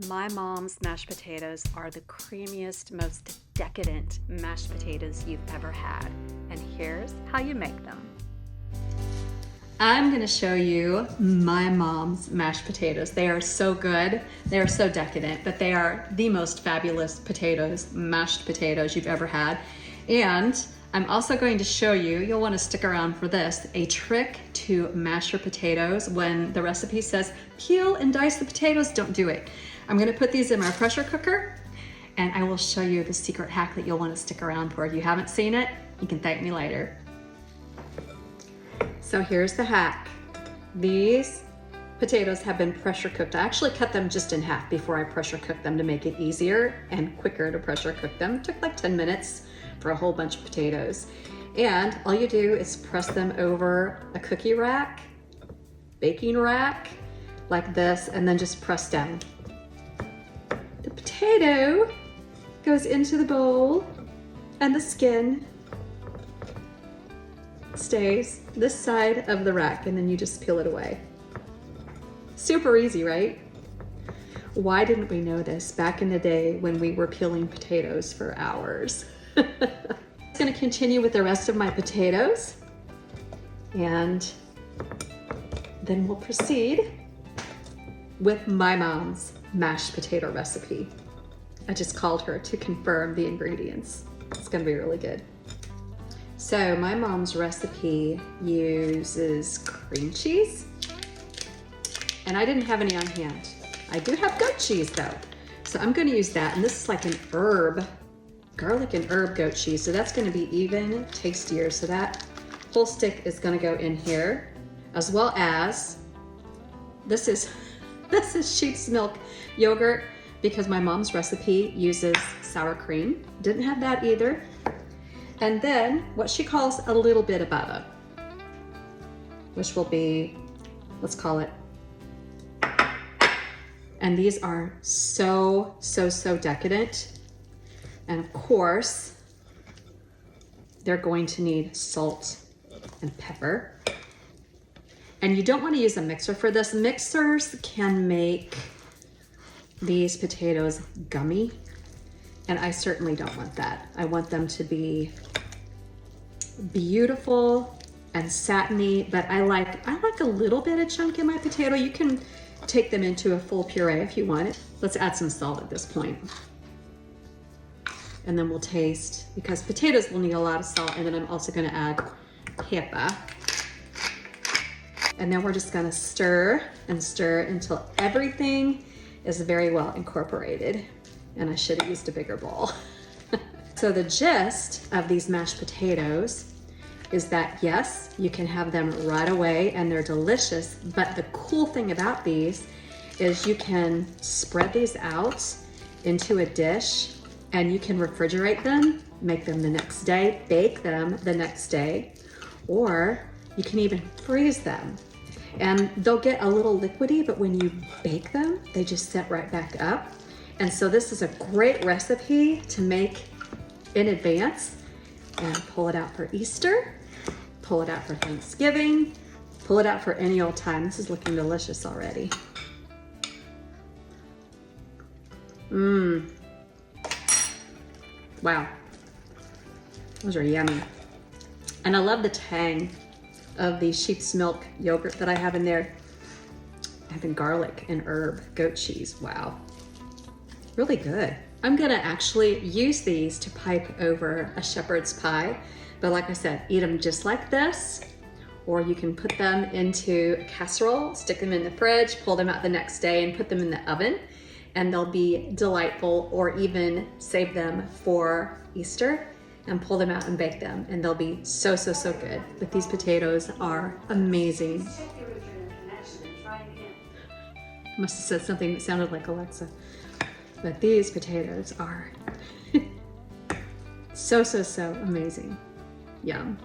My mom's mashed potatoes are the creamiest, most decadent mashed potatoes you've ever had. And here's how you make them. I'm gonna show you my mom's mashed potatoes. They are so good. They are so decadent, but they are the most fabulous potatoes, mashed potatoes you've ever had. And I'm also going to show you, you'll wanna stick around for this, a trick to mash your potatoes. When the recipe says peel and dice the potatoes, don't do it. I'm gonna put these in my pressure cooker and I will show you the secret hack that you'll wanna stick around for. If you haven't seen it, you can thank me later. So here's the hack. These potatoes have been pressure cooked. I actually cut them just in half before I pressure cooked them to make it easier and quicker to pressure cook them. It took like 10 minutes for a whole bunch of potatoes. And all you do is press them over a cookie rack, baking rack, like this, and then just press down. The potato goes into the bowl and the skin stays this side of the rack, and then you just peel it away. Super easy, right? Why didn't we know this back in the day when we were peeling potatoes for hours? I'm gonna continue with the rest of my potatoes and then we'll proceed with my mom's mashed potato recipe. I just called her to confirm the ingredients. It's gonna be really good. So my mom's recipe uses cream cheese, and I didn't have any on hand. I do have goat cheese though, so I'm gonna use that. And this is like an herb, garlic and herb goat cheese, so that's gonna be even tastier. So that whole stick is gonna go in here, as well as this is sheep's milk yogurt, because my mom's recipe uses sour cream. Didn't have that either. And then what she calls a little bit of butter, which will be, let's call it. And these are so decadent. And of course, they're going to need salt and pepper. And you don't want to use a mixer for this. Mixers can make these potatoes gummy, and I certainly don't want that. I want them to be beautiful and satiny, but I like a little bit of chunk in my potato. You can take them into a full puree if you want it. Let's add some salt at this point. And then we'll taste, because potatoes will need a lot of salt, and then I'm also gonna add pepper. And then we're just gonna stir and stir until everything is very well incorporated. And I should have used a bigger bowl. So the gist of these mashed potatoes is that yes, you can have them right away and they're delicious, but the cool thing about these is you can spread these out into a dish and you can refrigerate them, make them the next day, bake them the next day, or you can even freeze them. And they'll get a little liquidy, but when you bake them, they just set right back up. And so this is a great recipe to make in advance and pull it out for Easter, pull it out for Thanksgiving, pull it out for any old time. This is looking delicious already. Wow, those are yummy. And I love the tang of the sheep's milk yogurt that I have in there. I have the garlic and herb goat cheese. Wow, really good. I'm gonna actually use these to pipe over a shepherd's pie, but like I said, eat them just like this, or you can put them into a casserole, stick them in the fridge, pull them out the next day and put them in the oven, and they'll be delightful, or even save them for Easter and pull them out and bake them, and they'll be so good. But these potatoes are amazing. Must have said something that sounded like Alexa. But these potatoes are so amazing. Yum.